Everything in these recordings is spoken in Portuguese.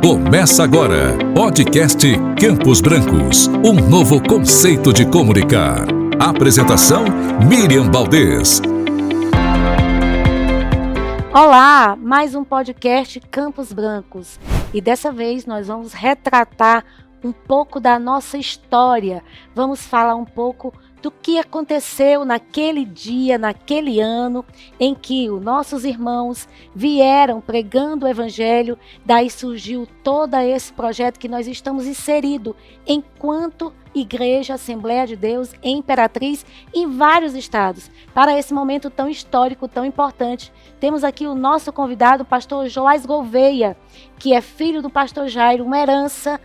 Começa agora, podcast Campos Brancos, um novo conceito de comunicar. Apresentação, Miriam Baldez. Olá, mais um podcast Campos Brancos. E dessa vez nós vamos retratar um pouco da nossa história. Vamos falar um pouco do que aconteceu naquele dia, naquele ano, em que os nossos irmãos vieram pregando o Evangelho. Daí surgiu todo esse projeto que nós estamos inseridos enquanto Igreja Assembleia de Deus em Imperatriz, em vários estados. Para esse momento tão histórico, tão importante, temos aqui o nosso convidado, o pastor Joás Gouveia, que é filho do pastor Jairo, uma herança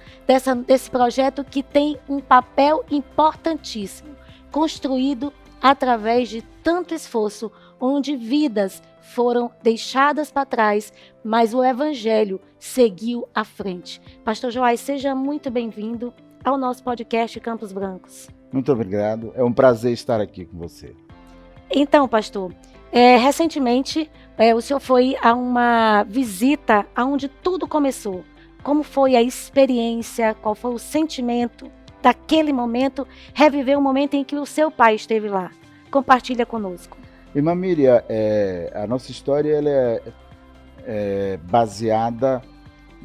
desse projeto que tem um papel importantíssimo, construído através de tanto esforço, onde vidas foram deixadas para trás, mas o Evangelho seguiu à frente. Pastor Joás, seja muito bem-vindo ao nosso podcast Campos Brancos. Muito obrigado, é um prazer estar aqui com você. Então, pastor, recentemente o senhor foi a uma visita onde tudo começou. Como foi a experiência, qual foi o sentimento daquele momento, reviver o momento em que o seu pai esteve lá? Compartilha conosco. Irmã Miriam, a nossa história ela é baseada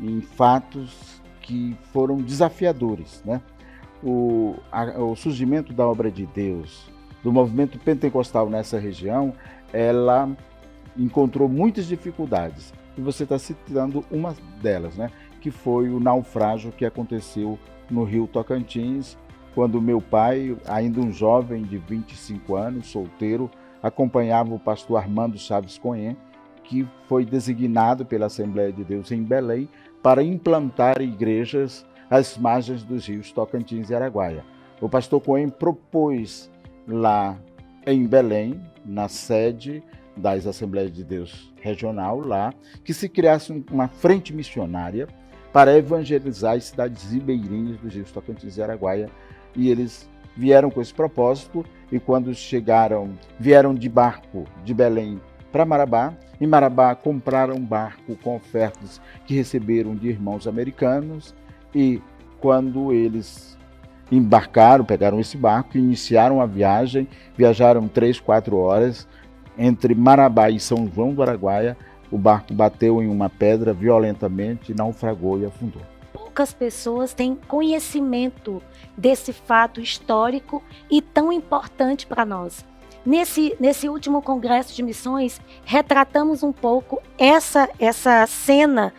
em fatos que foram desafiadores, né? O surgimento da obra de Deus, do movimento pentecostal nessa região, ela encontrou muitas dificuldades. E você está citando uma delas, né? Que foi o naufrágio que aconteceu no Rio Tocantins, quando meu pai, ainda um jovem de 25 anos, solteiro, acompanhava o pastor Armando Chaves Cohen, que foi designado pela Assembleia de Deus em Belém para implantar igrejas às margens dos rios Tocantins e Araguaia. O pastor Cohen propôs lá em Belém, na sede das Assembleias de Deus regional lá, que se criasse uma frente missionária para evangelizar as cidades ribeirinhas dos rios Tocantins e Araguaia. E eles vieram com esse propósito, e quando vieram de barco de Belém para Marabá. Em Marabá compraram um barco com ofertas que receberam de irmãos americanos, e quando eles embarcaram, pegaram esse barco, iniciaram a viagem, viajaram 3-4 horas entre Marabá e São João do Araguaia. O barco bateu em uma pedra violentamente, naufragou e afundou. Poucas pessoas têm conhecimento desse fato histórico e tão importante para nós. Nesse último congresso de missões, retratamos um pouco essa cena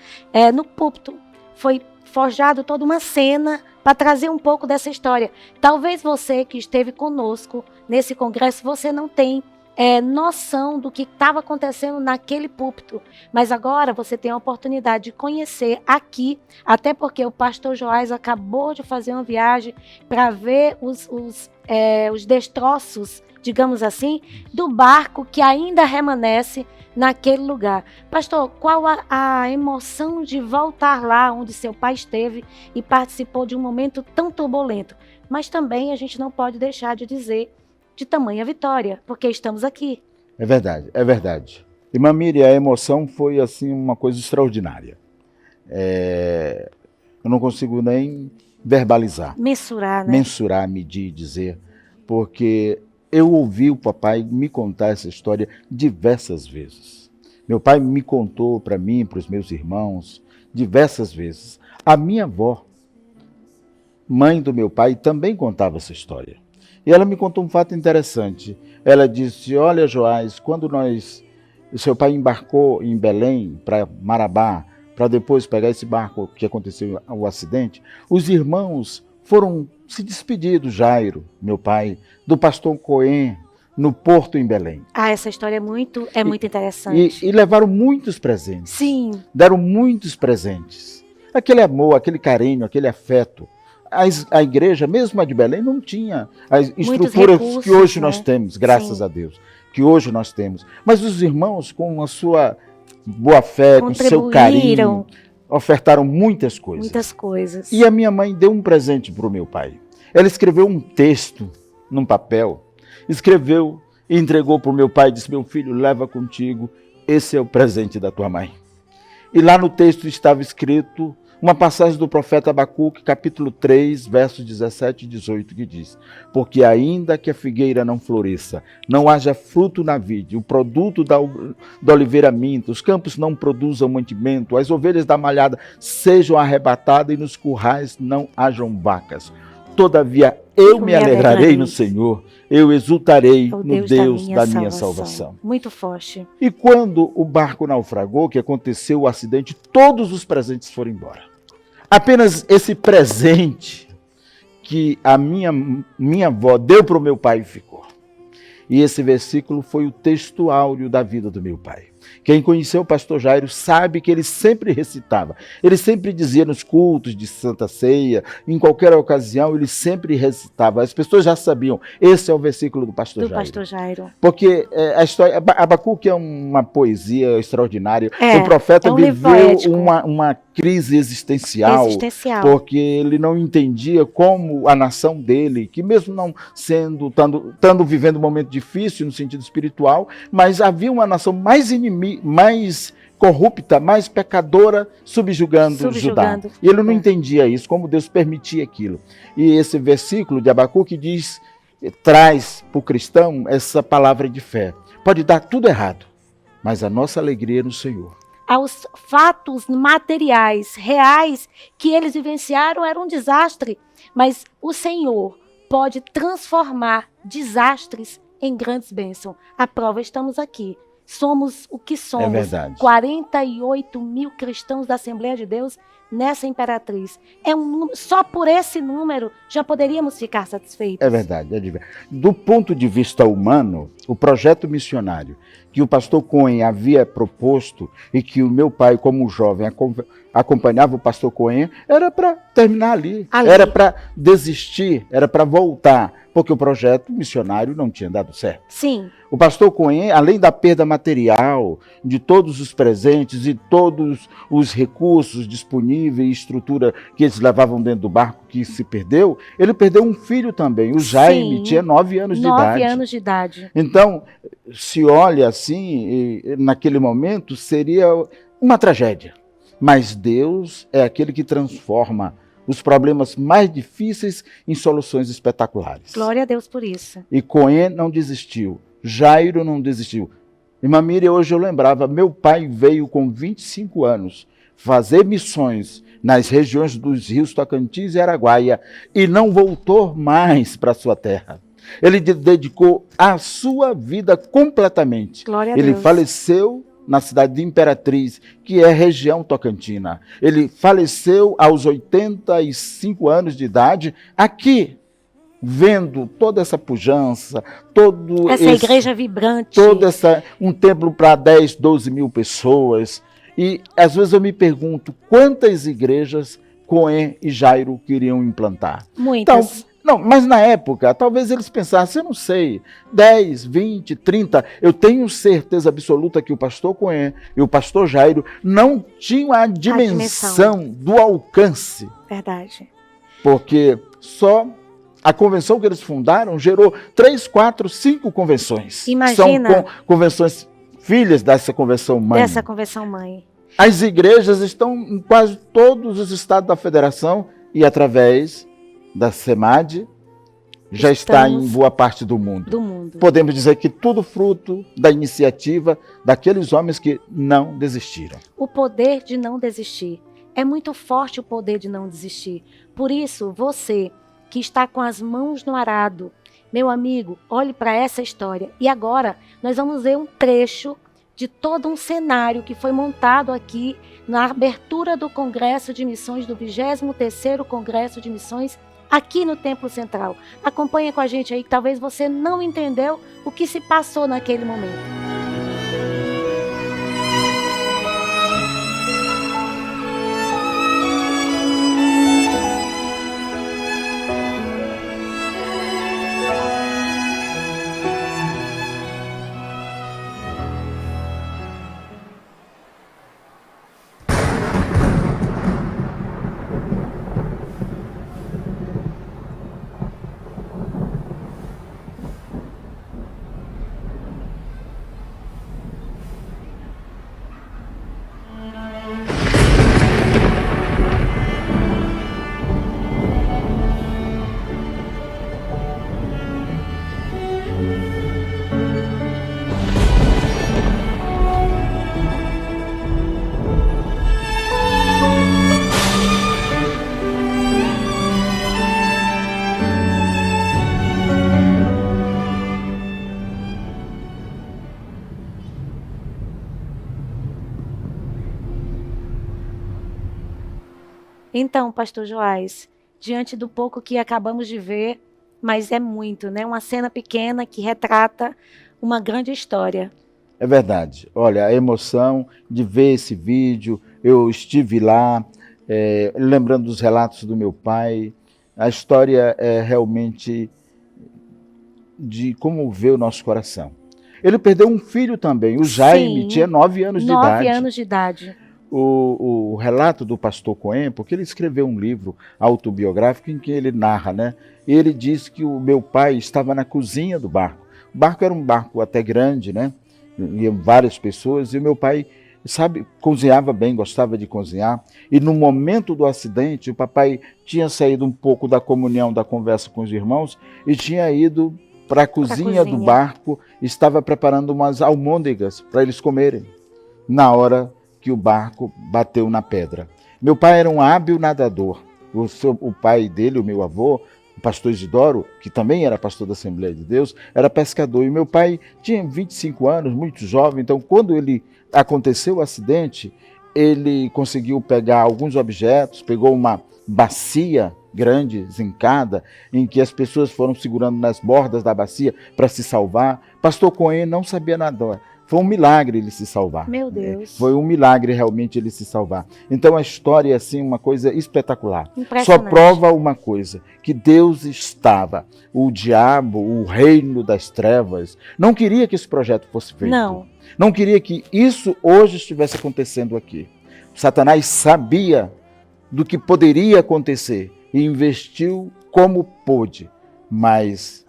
no púlpito. Foi forjado toda uma cena para trazer um pouco dessa história. Talvez você que esteve conosco nesse congresso, você não tem noção do que estava acontecendo naquele púlpito, mas agora você tem a oportunidade de conhecer aqui, até porque o pastor Joás acabou de fazer uma viagem para ver os destroços, digamos assim, do barco que ainda remanesce naquele lugar. Pastor, qual a emoção de voltar lá onde seu pai esteve e participou de um momento tão turbulento? Mas também a gente não pode deixar de dizer de tamanha vitória, porque estamos aqui. É verdade, é verdade. Irmã Miriam, a emoção foi assim uma coisa extraordinária. Eu não consigo nem verbalizar. Mensurar, né? Mensurar, medir, dizer, porque eu ouvi o papai me contar essa história diversas vezes. Meu pai me contou para mim, para os meus irmãos, diversas vezes. A minha avó, mãe do meu pai, também contava essa história. E ela me contou um fato interessante. Ela disse: olha, Joás, quando o seu pai embarcou em Belém para Marabá, para depois pegar esse barco que aconteceu o acidente, os irmãos foram se despedir do Jairo, meu pai, do pastor Cohen, no porto em Belém. Essa história é muito interessante. E levaram muitos presentes. Sim. Deram muitos presentes. Aquele amor, aquele carinho, aquele afeto. A igreja, mesmo a de Belém, não tinha as estruturas que hoje nós temos, graças a Deus, que hoje nós temos. Mas os irmãos, com a sua boa fé, com o seu carinho, ofertaram muitas coisas. Muitas coisas. E a minha mãe deu um presente para o meu pai. Ela escreveu um texto num papel, escreveu e entregou para o meu pai e disse: meu filho, leva contigo, esse é o presente da tua mãe. E lá no texto estava escrito uma passagem do profeta Abacuque, capítulo 3, versos 17 e 18, que diz: porque ainda que a figueira não floresça, não haja fruto na vide, o produto da oliveira minta, os campos não produzam mantimento, as ovelhas da malhada sejam arrebatadas e nos currais não hajam vacas. Todavia eu me alegrarei no Senhor, eu exultarei no Deus da minha salvação. Muito forte. E quando o barco naufragou, que aconteceu o acidente, todos os presentes foram embora. Apenas esse presente que a minha avó deu para o meu pai ficou. E esse versículo foi o texto áureo da vida do meu pai. Quem conheceu o pastor Jairo sabe que ele sempre recitava. Ele sempre dizia nos cultos de Santa Ceia, em qualquer ocasião, ele sempre recitava. As pessoas já sabiam, esse é o versículo do pastor Jairo. Pastor Jairo. Porque a história, Abacuque é uma poesia extraordinária. O profeta viveu uma crise existencial, porque ele não entendia como a nação dele, que mesmo não estando vivendo um momento difícil no sentido espiritual, mas havia uma nação mais inimiga, mais corrupta, mais pecadora, subjugando Judá. E ele não entendia isso, como Deus permitia aquilo. E esse versículo de Abacuque traz para o cristão essa palavra de fé. Pode dar tudo errado, mas a nossa alegria é no Senhor. Aos fatos materiais, reais, que eles vivenciaram era um desastre, mas o Senhor pode transformar desastres em grandes bênçãos. A prova, estamos aqui. Somos o que somos. É verdade. 48 mil cristãos da Assembleia de Deus nessa Imperatriz. É um número, só por esse número já poderíamos ficar satisfeitos. É verdade, é verdade. Do ponto de vista humano, o projeto missionário que o pastor Cohen havia proposto e que o meu pai, como jovem, acompanhava o pastor Cohen, era para terminar ali. Era para desistir, era para voltar, porque o projeto missionário não tinha dado certo. Sim. O pastor Cohen, além da perda material, de todos os presentes e todos os recursos disponíveis e estrutura que eles levavam dentro do barco que se perdeu, ele perdeu um filho também. O Jaime tinha 9 anos de idade. 9 anos de idade. Então, se olha assim, naquele momento, seria uma tragédia. Mas Deus é aquele que transforma os problemas mais difíceis em soluções espetaculares. Glória a Deus por isso. E Cohen não desistiu. Jairo não desistiu. Irmã Miriam, hoje eu lembrava, meu pai veio com 25 anos fazer missões nas regiões dos rios Tocantins e Araguaia e não voltou mais para a sua terra. Ele dedicou a sua vida completamente. Glória a Deus. Ele faleceu na cidade de Imperatriz, que é região tocantina. Ele faleceu aos 85 anos de idade aqui, vendo toda essa pujança, essa igreja vibrante. Um templo para 10, 12 mil pessoas. E às vezes eu me pergunto quantas igrejas Cohen e Jairo queriam implantar. Muitas. Então, não, mas na época, talvez eles pensassem, eu não sei, 10, 20, 30. Eu tenho certeza absoluta que o pastor Cohen e o pastor Jairo não tinham a dimensão do alcance. Verdade. Porque só a convenção que eles fundaram gerou 3, 4, 5 convenções. Imagina. São convenções filhas dessa convenção mãe. Dessa convenção mãe. As igrejas estão em quase todos os estados da federação e através da SEMAD já está em boa parte do mundo. Podemos dizer que tudo fruto da iniciativa daqueles homens que não desistiram. O poder de não desistir. É muito forte o poder de não desistir. Por isso, você que está com as mãos no arado, meu amigo, olhe para essa história. E agora nós vamos ver um trecho de todo um cenário que foi montado aqui na abertura do Congresso de Missões, do 23º Congresso de Missões, aqui no Templo Central. Acompanha com a gente aí, que talvez você não entendeu o que se passou naquele momento. Então, pastor Joás, diante do pouco que acabamos de ver, mas é muito, né? Uma cena pequena que retrata uma grande história. É verdade. Olha, a emoção de ver esse vídeo, eu estive lá, lembrando dos relatos do meu pai. A história é realmente de comover o nosso coração. Ele perdeu um filho também, o Jaime, Sim, tinha 9 anos de 9 idade. anos de idade. O relato do pastor Cohen, porque ele escreveu um livro autobiográfico em que ele narra, né? E ele diz que o meu pai estava na cozinha do barco. O barco era um barco até grande, né? Iam várias pessoas, e o meu pai, sabe, cozinhava bem, gostava de cozinhar. E no momento do acidente, o papai tinha saído um pouco da comunhão, da conversa com os irmãos, e tinha ido para a cozinha do barco, estava preparando umas almôndegas para eles comerem, na hora que o barco bateu na pedra. Meu pai era um hábil nadador. O pai dele, o meu avô, o pastor Isidoro, que também era pastor da Assembleia de Deus, era pescador. E meu pai tinha 25 anos, muito jovem, então quando aconteceu o acidente, ele conseguiu pegar alguns objetos, pegou uma bacia grande, zincada, em que as pessoas foram segurando nas bordas da bacia para se salvar. Pastor Cohen não sabia nadar. Foi um milagre ele se salvar. Meu Deus. Foi um milagre realmente ele se salvar. Então a história é assim uma coisa espetacular. Só Impressionante. prova uma coisa, que Deus estava. O diabo, o reino das trevas, não queria que esse projeto fosse feito. Não queria que isso hoje estivesse acontecendo aqui. Satanás sabia do que poderia acontecer e investiu como pôde, mas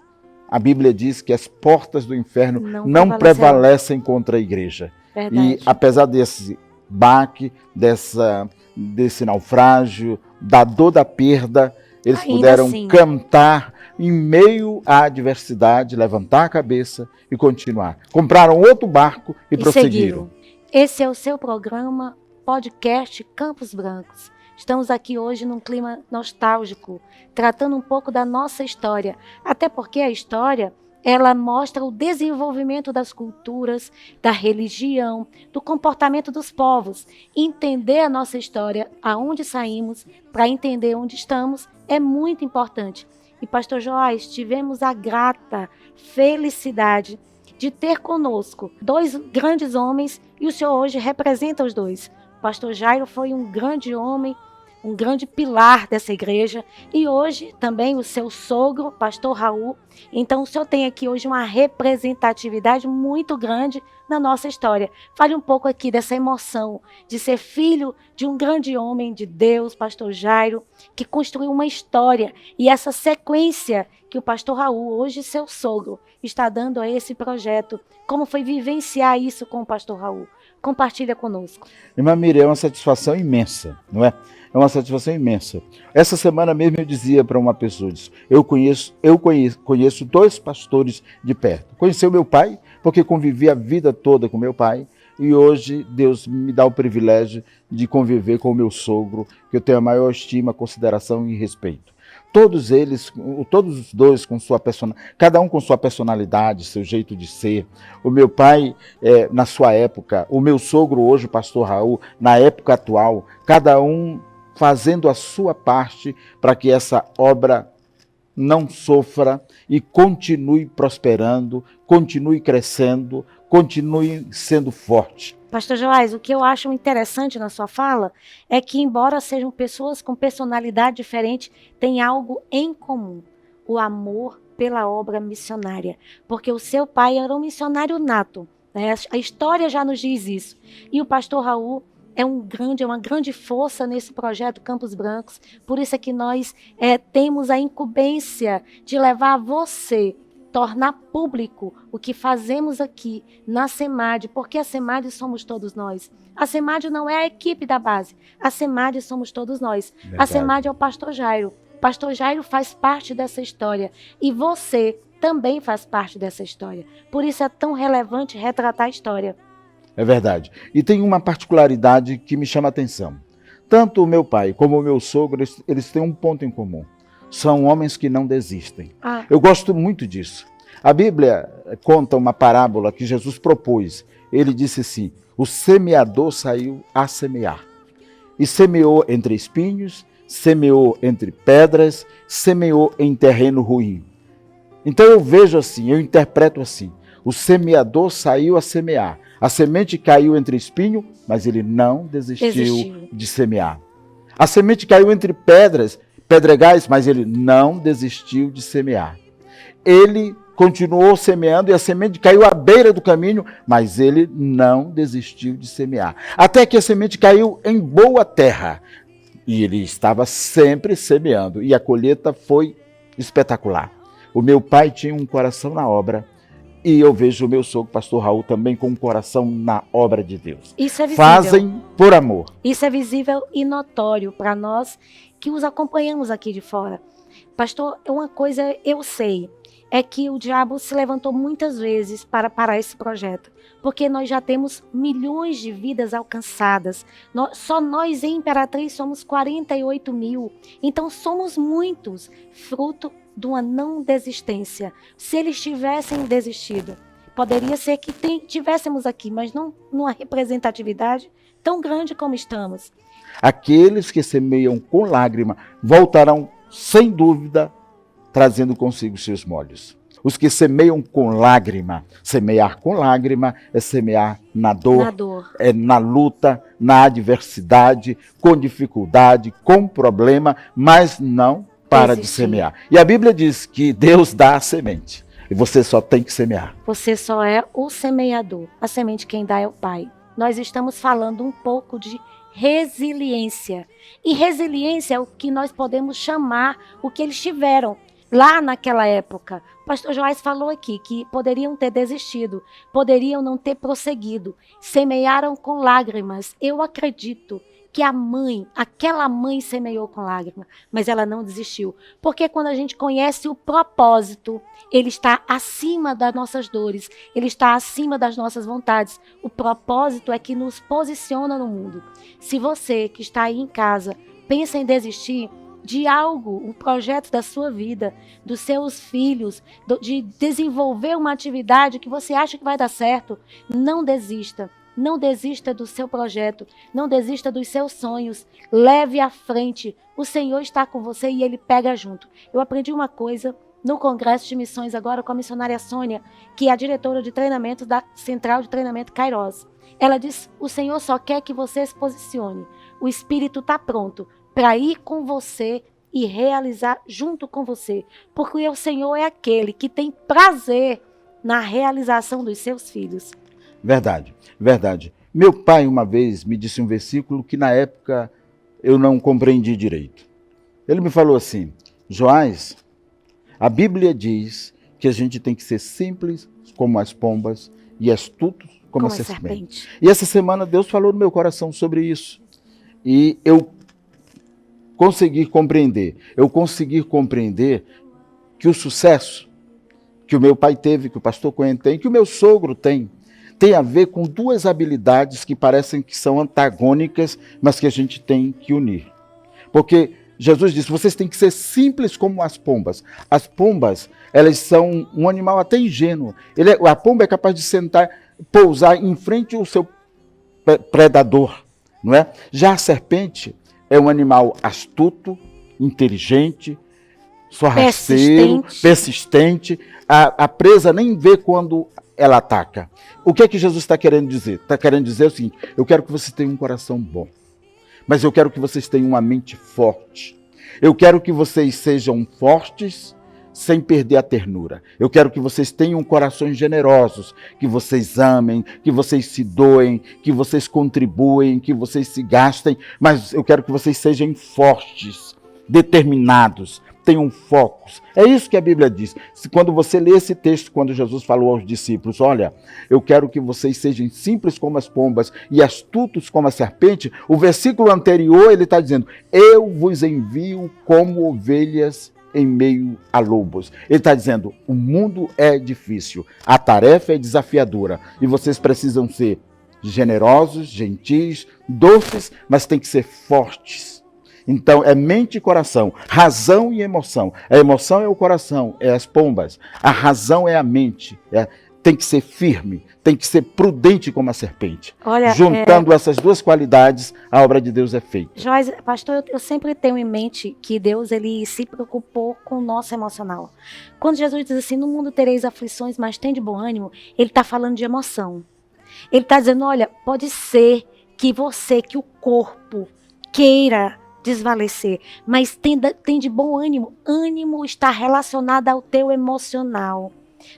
a Bíblia diz que as portas do inferno não prevalecem contra a igreja. Verdade. E apesar desse baque, desse naufrágio, da dor da perda, eles Ainda puderam assim cantar em meio à adversidade, levantar a cabeça e continuar. Compraram outro barco e prosseguiram. Seguiram. Esse é o seu programa, podcast Campos Brancos. Estamos aqui hoje num clima nostálgico, tratando um pouco da nossa história. Até porque a história, ela mostra o desenvolvimento das culturas, da religião, do comportamento dos povos. Entender a nossa história, aonde saímos, para entender onde estamos, é muito importante. E, pastor Joás, tivemos a grata felicidade de ter conosco 2 grandes homens, e o senhor hoje representa os 2. Pastor Jairo foi um grande homem, um grande pilar dessa igreja, e hoje também o seu sogro, pastor Raul. Então o senhor tem aqui hoje uma representatividade muito grande na nossa história. Fale um pouco aqui dessa emoção de ser filho de um grande homem de Deus, pastor Jairo, que construiu uma história, e essa sequência que o pastor Raul, hoje seu sogro, está dando a esse projeto. Como foi vivenciar isso com o pastor Raul? Compartilha conosco. Irmã Miriam, é uma satisfação imensa, não é? É uma satisfação imensa. Essa semana mesmo eu dizia para uma pessoa, eu conheço 2 pastores de perto. Conheci o meu pai, porque convivi a vida toda com meu pai, e hoje Deus me dá o privilégio de conviver com o meu sogro, que eu tenho a maior estima, consideração e respeito. Todos os 2 com sua personalidade, cada um com sua personalidade, seu jeito de ser. O meu pai, na sua época, o meu sogro hoje, o pastor Raul, na época atual, cada um fazendo a sua parte para que essa obra não sofra e continue prosperando, continue crescendo, continue sendo forte. Pastor Joás, o que eu acho interessante na sua fala é que, embora sejam pessoas com personalidade diferente, tem algo em comum: o amor pela obra missionária. Porque o seu pai era um missionário nato, né? A história já nos diz isso. E o pastor Raul é uma grande força nesse projeto Campos Brancos. Por isso é que nós temos a incumbência de levar você, tornar público o que fazemos aqui na SEMAD, porque a SEMAD somos todos nós. A SEMAD não é a equipe da base, a SEMAD somos todos nós. Verdade. A SEMAD é o pastor Jairo. O pastor Jairo faz parte dessa história, e você também faz parte dessa história. Por isso é tão relevante retratar a história. É verdade. E tem uma particularidade que me chama a atenção. Tanto o meu pai como o meu sogro, eles têm um ponto em comum. São homens que não desistem. Eu gosto muito disso. A Bíblia conta uma parábola que Jesus propôs. Ele disse assim: o semeador saiu a semear. E semeou entre espinhos, semeou entre pedras, semeou em terreno ruim. Então eu vejo assim, eu interpreto assim, o semeador saiu a semear, a semente caiu entre espinho, mas ele não desistiu de semear. A semente caiu entre pedregais, mas ele não desistiu de semear. Ele continuou semeando e a semente caiu à beira do caminho, mas ele não desistiu de semear. Até que a semente caiu em boa terra e ele estava sempre semeando e a colheita foi espetacular. O meu pai tinha um coração na obra e eu vejo o meu sogro, pastor Raul, também com um coração na obra de Deus. Isso é visível. Fazem por amor. Isso é visível e notório para nós que os acompanhamos aqui de fora. Pastor, uma coisa eu sei, é que o diabo se levantou muitas vezes para parar esse projeto, porque nós já temos milhões de vidas alcançadas. Só nós em Imperatriz somos 48 mil, então somos muitos, fruto de uma não desistência. Se eles tivessem desistido, poderia ser que tivéssemos aqui, mas não numa representatividade tão grande como estamos. Aqueles que semeiam com lágrima voltarão, sem dúvida, trazendo consigo seus molhos. Os que semeiam com lágrima, semear com lágrima é semear na dor, é na luta, na adversidade, com dificuldade, com problema, mas não para de semear. E a Bíblia diz que Deus dá a semente e você só tem que semear. Você só é o semeador. A semente quem dá é o Pai. Nós estamos falando um pouco de resiliência. E resiliência é o que nós podemos chamar o que eles tiveram lá naquela época. O pastor Joás falou aqui que poderiam ter desistido, poderiam não ter prosseguido, semearam com lágrimas. Eu acredito que aquela mãe semeou com lágrima, mas ela não desistiu. Porque quando a gente conhece o propósito, ele está acima das nossas dores, ele está acima das nossas vontades. O propósito é que nos posiciona no mundo. Se você que está aí em casa pensa em desistir de algo, um projeto da sua vida, dos seus filhos, de desenvolver uma atividade que você acha que vai dar certo, não desista. Não desista do seu projeto, não desista dos seus sonhos, leve à frente. O Senhor está com você e Ele pega junto. Eu aprendi uma coisa no Congresso de Missões agora com a missionária Sônia, que é a diretora de treinamento da Central de Treinamento Kairos. Ela diz, o Senhor só quer que você se posicione. O Espírito está pronto para ir com você e realizar junto com você. Porque o Senhor é aquele que tem prazer na realização dos seus filhos. Verdade, verdade. Meu pai uma vez me disse um versículo que na época eu não compreendi direito. Ele me falou assim, Joás, a Bíblia diz que a gente tem que ser simples como as pombas e astutos como a serpente. E essa semana Deus falou no meu coração sobre isso. E eu consegui compreender que o sucesso que o meu pai teve, que o pastor Cohen tem, que o meu sogro tem a ver com duas habilidades que parecem que são antagônicas, mas que a gente tem que unir. Porque Jesus disse, vocês têm que ser simples como as pombas. As pombas, elas são um animal até ingênuo. A pomba é capaz de sentar, pousar em frente ao seu predador, não é? Já a serpente é um animal astuto, inteligente, sorraceiro, persistente. A presa nem vê quando ela ataca. O que é que Jesus está querendo dizer? Está querendo dizer o seguinte, eu quero que vocês tenham um coração bom, mas eu quero que vocês tenham uma mente forte. Eu quero que vocês sejam fortes sem perder a ternura. Eu quero que vocês tenham corações generosos, que vocês amem, que vocês se doem, que vocês contribuem, que vocês se gastem, mas eu quero que vocês sejam fortes, determinados, tenham focos. É isso que a Bíblia diz. Quando você lê esse texto, quando Jesus falou aos discípulos, olha, eu quero que vocês sejam simples como as pombas e astutos como a serpente, o versículo anterior ele está dizendo, eu vos envio como ovelhas em meio a lobos. Ele está dizendo, o mundo é difícil, a tarefa é desafiadora e vocês precisam ser generosos, gentis, doces, mas tem que ser fortes. Então, é mente e coração, razão e emoção. A emoção é o coração, é as pombas. A razão é a mente. tem que ser firme, tem que ser prudente como a serpente. Olha, Juntando essas duas qualidades, a obra de Deus é feita. Joás, pastor, eu sempre tenho em mente que Deus ele se preocupou com o nosso emocional. Quando Jesus diz assim, no mundo tereis aflições, mas tem de bom ânimo, ele está falando de emoção. Ele está dizendo, olha, pode ser que que o corpo queira desvalecer, mas tem de bom ânimo. Ânimo está relacionado ao teu emocional.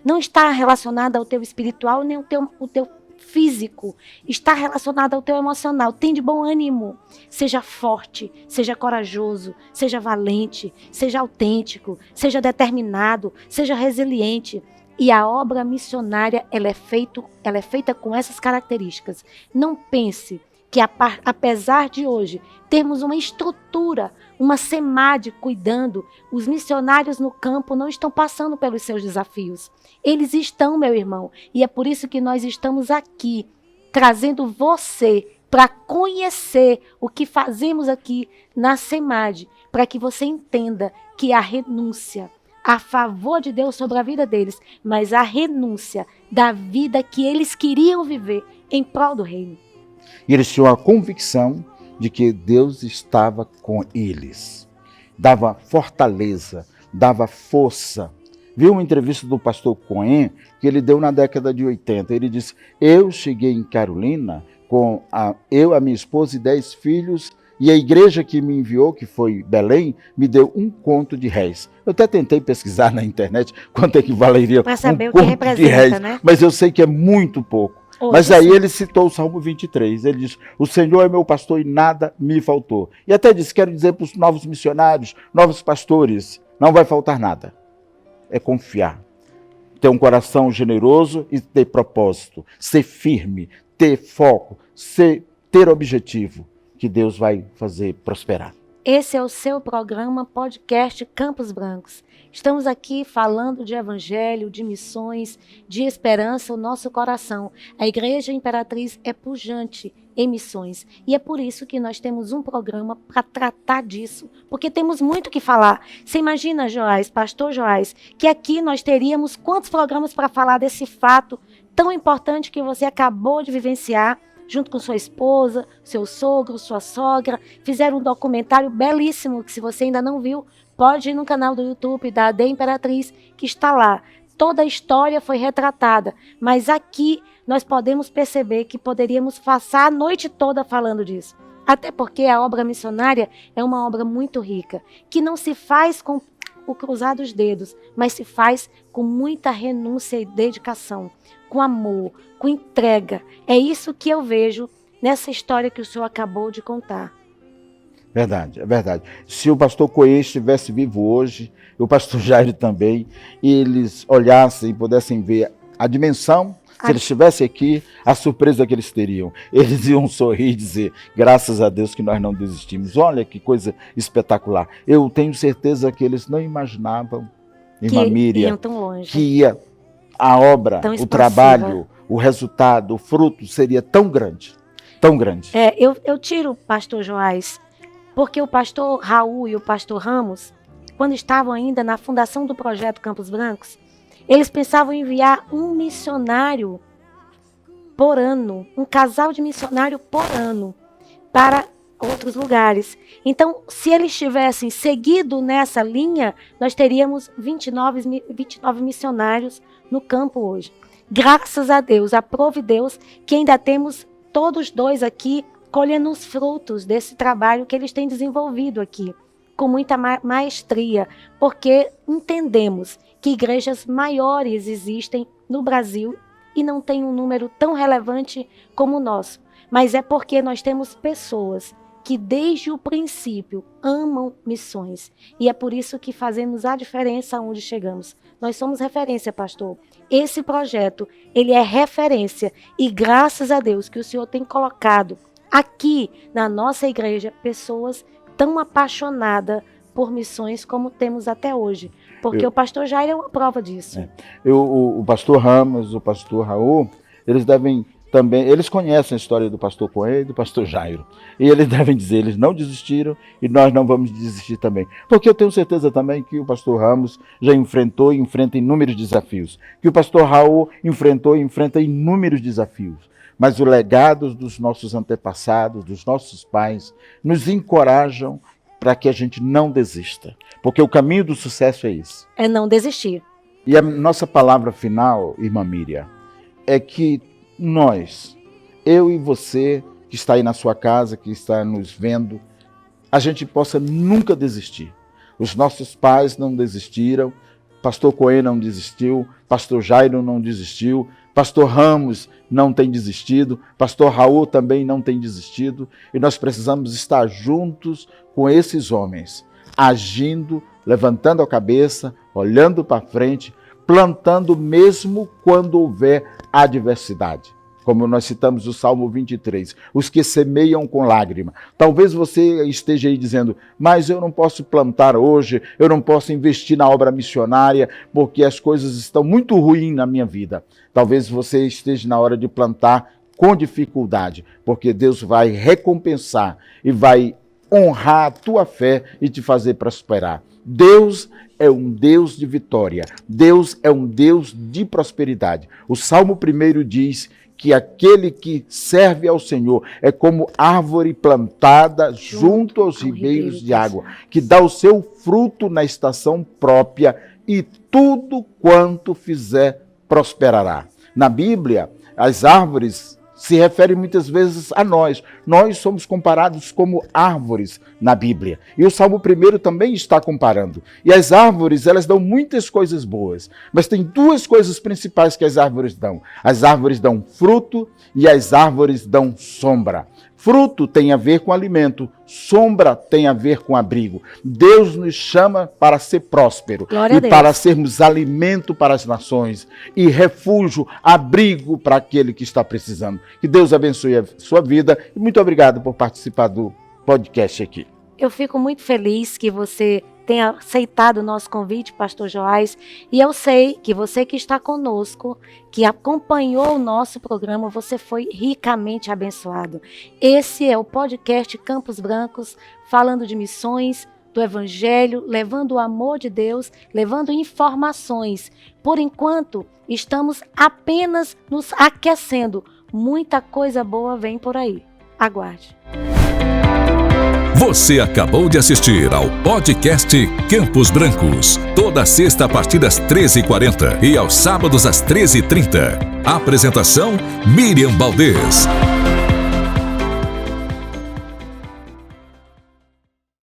Não está relacionado ao teu espiritual, nem o teu físico. Está relacionado ao teu emocional. Tem de bom ânimo. Seja forte, seja corajoso, seja valente, seja autêntico, seja determinado, seja resiliente. E a obra missionária ela é feita com essas características. Não pense que apesar de hoje termos uma estrutura, uma SEMAD cuidando, os missionários no campo não estão passando pelos seus desafios. Eles estão, meu irmão, e é por isso que nós estamos aqui, trazendo você para conhecer o que fazemos aqui na SEMAD, para que você entenda que a renúncia a favor de Deus sobre a vida deles, mas a renúncia da vida que eles queriam viver em prol do reino. E eles tinham a convicção de que Deus estava com eles. Dava fortaleza, dava força. Viu uma entrevista do pastor Cohen que ele deu na década de 80. Ele disse, eu cheguei em Carolina com eu, a minha esposa e 10 filhos, e a igreja que me enviou, que foi Belém, me deu 1 conto de réis. Eu até tentei pesquisar na internet quanto é que valeria para saber um o que conto representa, de réis, né? Mas eu sei que é muito pouco. Hoje, mas aí sim. ele citou o Salmo 23, ele diz, o Senhor é meu pastor e nada me faltou. E até disse, quero dizer para os novos missionários, novos pastores, não vai faltar nada. É confiar, ter um coração generoso e ter propósito, ser firme, ter foco, ter objetivo, que Deus vai fazer prosperar. Esse é o seu programa podcast Campos Brancos. Estamos aqui falando de evangelho, de missões, de esperança, o nosso coração. A Igreja Imperatriz é pujante em missões. E é por isso que nós temos um programa para tratar disso, porque temos muito o que falar. Você imagina, Joás, pastor Joás, que aqui nós teríamos quantos programas para falar desse fato tão importante que você acabou de vivenciar, junto com sua esposa, seu sogro, sua sogra, fizeram um documentário belíssimo, que se você ainda não viu, pode ir no canal do YouTube da AD Imperatriz, que está lá. Toda a história foi retratada, mas aqui nós podemos perceber que poderíamos passar a noite toda falando disso. Até porque a obra missionária é uma obra muito rica, que não se faz com o cruzar dos dedos, mas se faz com muita renúncia e dedicação, com amor, com entrega. É isso que eu vejo nessa história que o senhor acabou de contar. Verdade, é verdade. Se o pastor Coelho estivesse vivo hoje, e o pastor Jair também, e eles olhassem e pudessem ver a dimensão, se eles estivessem aqui, a surpresa que eles teriam. Eles iam sorrir e dizer, graças a Deus que nós não desistimos. Olha que coisa espetacular. Eu tenho certeza que eles não imaginavam, irmã Miriam, tão longe, que ia a obra, o trabalho, o resultado, o fruto seria tão grande, tão grande. Eu tiro o pastor Joás, porque o pastor Raul e o pastor Ramos, quando estavam ainda na fundação do projeto Campos Brancos, eles pensavam em enviar um missionário por ano, um casal de missionário por ano, para outros lugares. Então, se eles tivessem seguido nessa linha, nós teríamos 29 missionários no campo hoje. Graças a Deus, aprove Deus, que ainda temos todos dois aqui colhendo os frutos desse trabalho que eles têm desenvolvido aqui, com muita maestria, porque entendemos que igrejas maiores existem no Brasil e não tem um número tão relevante como o nosso. Mas é porque nós temos pessoas que desde o princípio amam missões. E é por isso que fazemos a diferença onde chegamos. Nós somos referência, pastor. Esse projeto, ele é referência. E graças a Deus que o Senhor tem colocado aqui na nossa igreja pessoas tão apaixonadas por missões como temos até hoje. Porque o pastor Jair é uma prova disso. O pastor Ramos, o pastor Raul, eles devem também, eles conhecem a história do pastor Cohen e do pastor Jairo. E eles devem dizer, eles não desistiram e nós não vamos desistir também. Porque eu tenho certeza também que o pastor Ramos já enfrentou e enfrenta inúmeros desafios. Que o pastor Raul enfrentou e enfrenta inúmeros desafios. Mas o legado dos nossos antepassados, dos nossos pais, nos encorajam para que a gente não desista. Porque o caminho do sucesso é esse. É não desistir. E a nossa palavra final, irmã Miriam, é que nós, eu e você, que está aí na sua casa, que está nos vendo, a gente possa nunca desistir. Os nossos pais não desistiram, pastor Cohen não desistiu, pastor Jairo não desistiu, pastor Ramos não tem desistido, pastor Raul também não tem desistido, e nós precisamos estar juntos com esses homens, agindo, levantando a cabeça, olhando para frente, plantando mesmo quando houver adversidade. Como nós citamos o Salmo 23, os que semeiam com lágrima. Talvez você esteja aí dizendo, mas eu não posso plantar hoje, eu não posso investir na obra missionária, porque as coisas estão muito ruins na minha vida. Talvez você esteja na hora de plantar com dificuldade, porque Deus vai recompensar e vai honrar a tua fé e te fazer prosperar. Deus é um Deus de vitória. Deus é um Deus de prosperidade. O Salmo 1 diz que aquele que serve ao Senhor é como árvore plantada junto aos ribeiros de água, que dá o seu fruto na estação própria e tudo quanto fizer prosperará. Na Bíblia, as árvores se refere muitas vezes a nós. Nós somos comparados como árvores na Bíblia. E o Salmo 1 também está comparando. E as árvores, elas dão muitas coisas boas. Mas tem duas coisas principais que as árvores dão. As árvores dão fruto e as árvores dão sombra. Fruto tem a ver com alimento, sombra tem a ver com abrigo. Deus nos chama para ser próspero e para sermos alimento para as nações e refúgio, abrigo para aquele que está precisando. Que Deus abençoe a sua vida e muito obrigado por participar do podcast aqui. Eu fico muito feliz que você tenha aceitado o nosso convite, pastor Joás, e eu sei que você que está conosco, que acompanhou o nosso programa, você foi ricamente abençoado. Esse é o podcast Campos Brancos, falando de missões, do Evangelho, levando o amor de Deus, levando informações. Por enquanto, estamos apenas nos aquecendo. Muita coisa boa vem por aí. Aguarde. Você acabou de assistir ao podcast Campos Brancos, toda sexta a partir das 13h40 e aos sábados às 13h30. Apresentação: Miriam Baldez.